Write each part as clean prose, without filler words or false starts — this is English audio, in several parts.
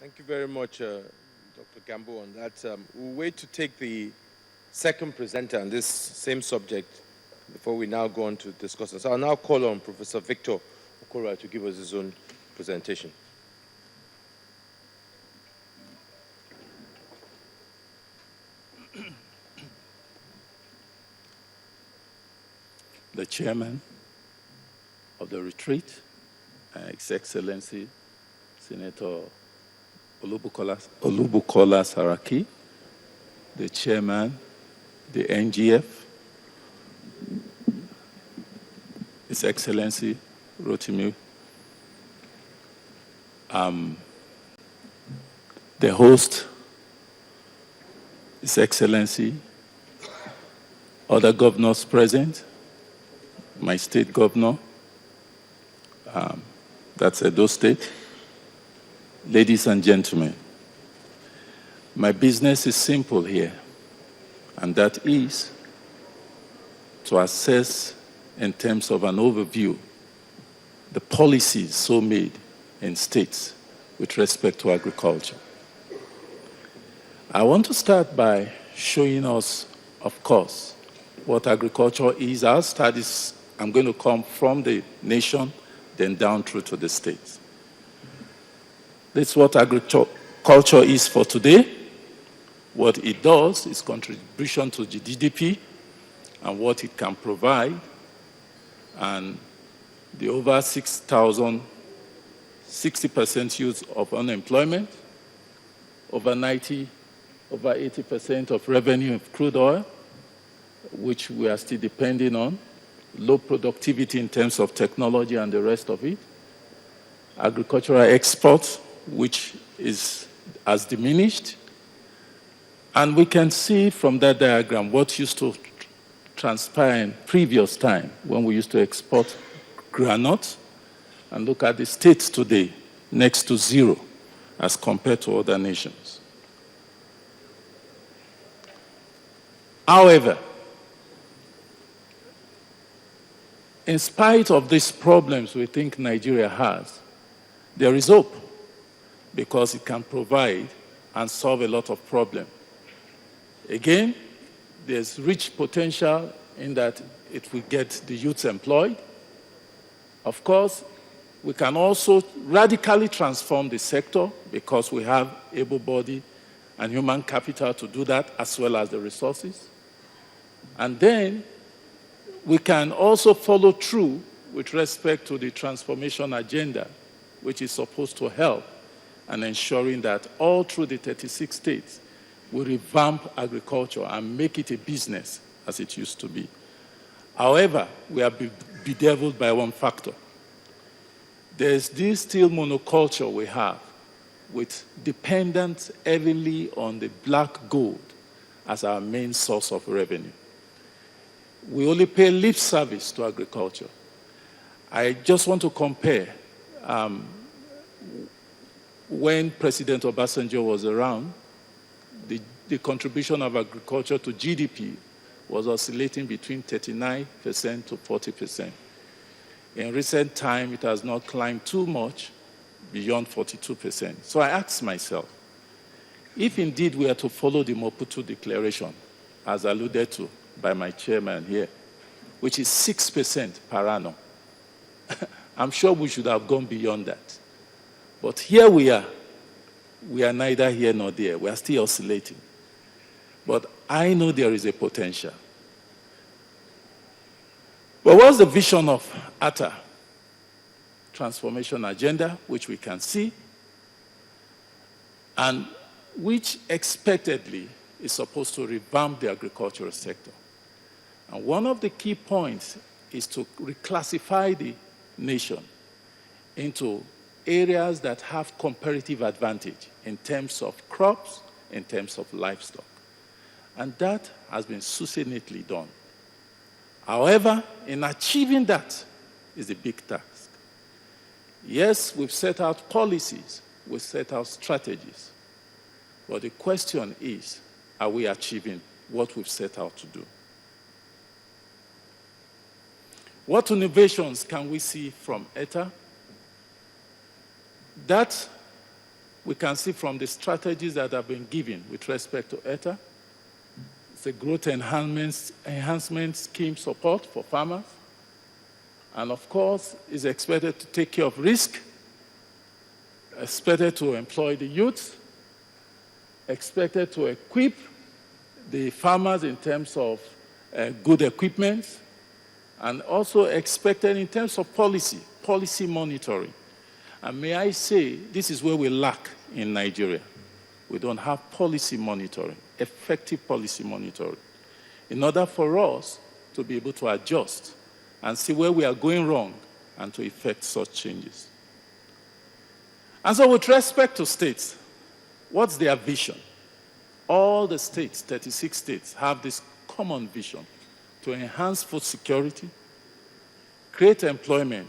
Thank you very much, Dr. Gambo, on that. We'll wait to take the second presenter on this same subject before we now go on to discuss it. So I'll now call on Professor Victor Okora to give us his own presentation. The chairman of the retreat, His Excellency Senator Olubukola Saraki, the chairman, the NGF, His Excellency Rotimi, the host, His Excellency, other governors present, my state governor, that's Edo State. Ladies and gentlemen, my business is simple here, and that is to assess in terms of an overview the policies so made in states with respect to agriculture. I want to start by showing us, of course, what agriculture is. Our studies, I'm going to come from the nation, then down through to the states. This is what agriculture is for today. What it does is contribution to the GDP and what it can provide. And the over 6,000, 60% use of unemployment, over 80% of revenue of crude oil, which we are still depending on, low productivity in terms of technology and the rest of it, agricultural exports, which has diminished. And we can see from that diagram what used to transpire in previous time when we used to export granules, and look at the states today, next to zero as compared to other nations. However, in spite of these problems we think Nigeria has, there is hope because it can provide and solve a lot of problems. Again, there's rich potential in that it will get the youth employed. Of course, we can also radically transform the sector because we have able-bodied and human capital to do that, as well as the resources. And then we can also follow through with respect to the transformation agenda, which is supposed to help and ensuring that all through the 36 states, we revamp agriculture and make it a business as it used to be. However, we are bedeviled by one factor. There's this still monoculture we have with dependence heavily on the black gold as our main source of revenue. We only pay lip service to agriculture. I just want to compare when President Obasanjo was around, the contribution of agriculture to GDP was oscillating between 39% to 40%. In recent time, it has not climbed too much, beyond 42%. So I asked myself, if indeed we are to follow the Maputo Declaration, as alluded to by my chairman here, which is 6% per annum, I'm sure we should have gone beyond that. But here we are neither here nor there. We are still oscillating. But I know there is a potential. But what's the vision of ATA? Transformation agenda, which we can see, and which expectedly is supposed to revamp the agricultural sector. And one of the key points is to reclassify the nation into areas that have comparative advantage in terms of crops, in terms of livestock. And that has been succinctly done. However, in achieving that is a big task. Yes, we've set out policies, we've set out strategies. But the question is, are we achieving what we've set out to do? What innovations can we see from ETA? That we can see from the strategies that have been given with respect to ETA, it's a growth enhancement scheme support for farmers, and of course, is expected to take care of risk, expected to employ the youth, expected to equip the farmers in terms of good equipment, and also expected in terms of policy monitoring. And may I say, this is where we lack in Nigeria. We don't have policy monitoring, effective policy monitoring, in order for us to be able to adjust and see where we are going wrong and to effect such changes. And so with respect to states, what's their vision? All the states, 36 states, have this common vision to enhance food security, create employment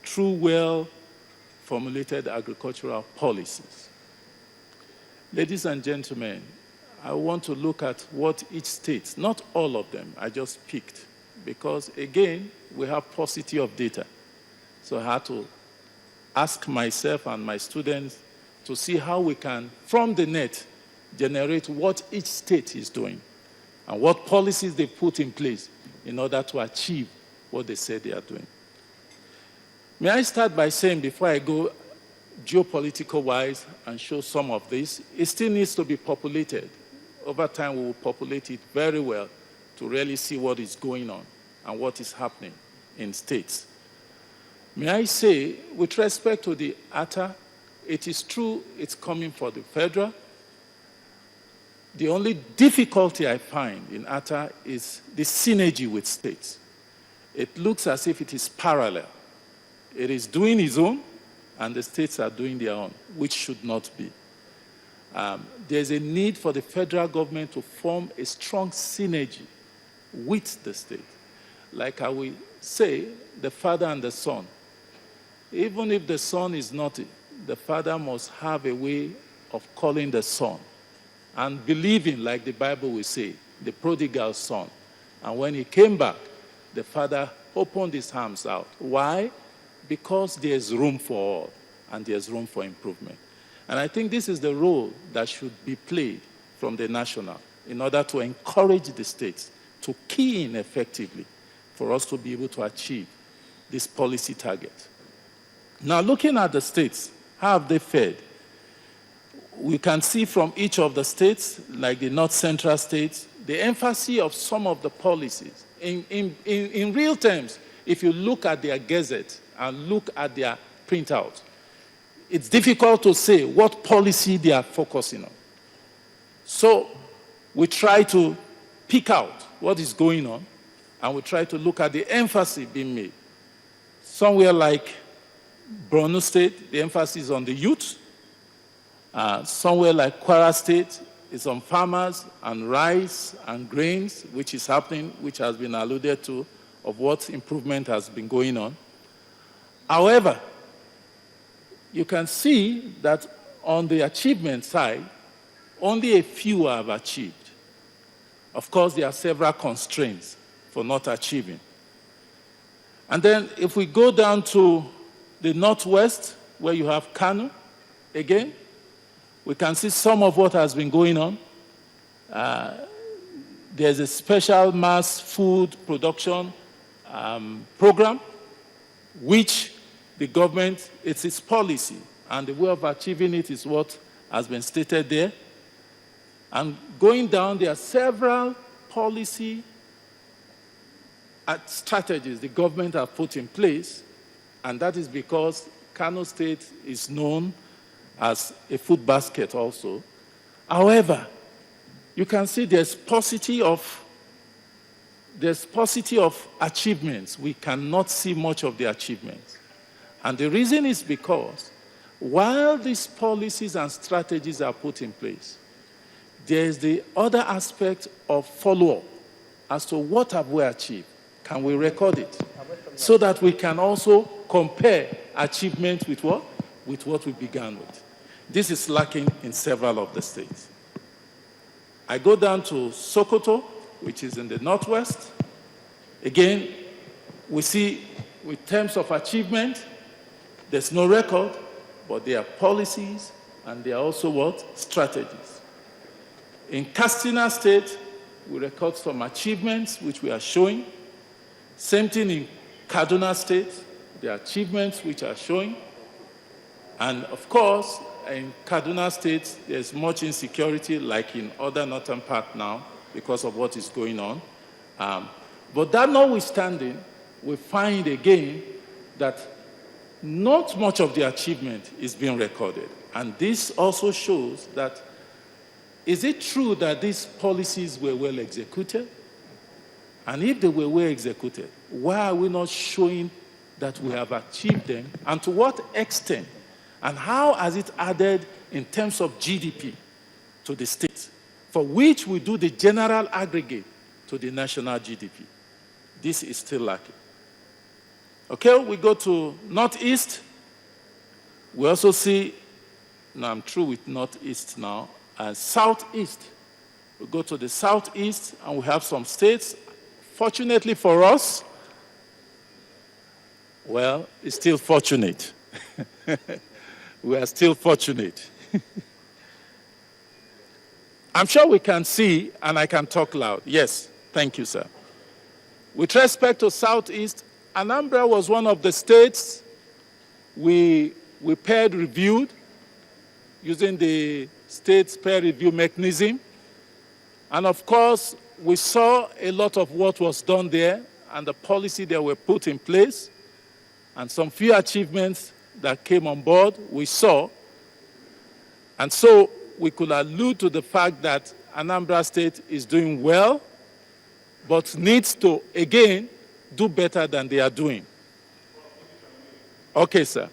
through well-formulated agricultural policies. Ladies and gentlemen, I want to look at what each state, not all of them, I just picked, because again, we have paucity of data. So I had to ask myself and my students to see how we can, from the net, generate what each state is doing and what policies they put in place in order to achieve what they say they are doing. May I start by saying, before I go geopolitical-wise and show some of this, it still needs to be populated. Over time, we will populate it very well to really see what is going on and what is happening in states. May I say, with respect to the ATA, it is true it's coming for the federal. The only difficulty I find in ATA is the synergy with states. It looks as if it is parallel. It is doing its own, and the states are doing their own, which should not be. There's a need for the federal government to form a strong synergy with the state. Like I will say, the father and the son. Even if the son is naughty, the father must have a way of calling the son and believing, like the Bible will say, the prodigal son. And when he came back, the father opened his arms out. Why? Because there's room for all, and there's room for improvement. And I think this is the role that should be played from the national in order to encourage the states to key in effectively for us to be able to achieve this policy target. Now, looking at the states, how have they fared? We can see from each of the states, like the North Central states, the emphasis of some of the policies. In real terms, if you look at their gazette and look at their printout, it's difficult to say what policy they are focusing on. So we try to pick out what is going on, and we try to look at the emphasis being made. Somewhere like Borno State, the emphasis is on the youth. Somewhere like Kwara State, it's on farmers and rice and grains, which is happening, which has been alluded to, of what improvement has been going on. However, you can see that on the achievement side, only a few have achieved. Of course, there are several constraints for not achieving. And then if we go down to the Northwest, where you have Kano, again, we can see some of what has been going on. There's a special mass food production program, which the government, it's its policy, and the way of achieving it is what has been stated there. And going down, there are several policy strategies the government have put in place, and that is because Kano State is known as a food basket also. However, you can see there's paucity of achievements. We cannot see much of the achievements. And the reason is because while these policies and strategies are put in place, there's the other aspect of follow-up as to what have we achieved. Can we record it? So that we can also compare achievement with what? With what we began with. This is lacking in several of the states. I go down to Sokoto, which is in the Northwest. Again, we see, with terms of achievement, there's no record, but there are policies, and there are also what? Strategies. In Katsina State, we record some achievements which we are showing. Same thing in Kaduna State, the achievements which are showing. And of course, in Kaduna State, there's much insecurity like in other northern part now because of what is going on. But that notwithstanding, we find again that not much of the achievement is being recorded. And this also shows that, is it true that these policies were well executed? And if they were well executed, why are we not showing that we have achieved them? And to what extent? And how has it added in terms of GDP to the state, for which we do the general aggregate to the national GDP? This is still lacking. Okay, we go to Northeast. We also see, now I'm through with Northeast now, and Southeast. We go to the Southeast, and we have some states. Fortunately for us, well, it's still fortunate. We are still fortunate. I'm sure we can see, and I can talk loud. Yes, thank you, sir. With respect to Southeast, Anambra was one of the states we peer reviewed using the state's peer review mechanism. And of course, we saw a lot of what was done there and the policy that were put in place and some few achievements that came on board, we saw. And so we could allude to the fact that Anambra State is doing well, but needs to, again, do better than they are doing. Okay, sir.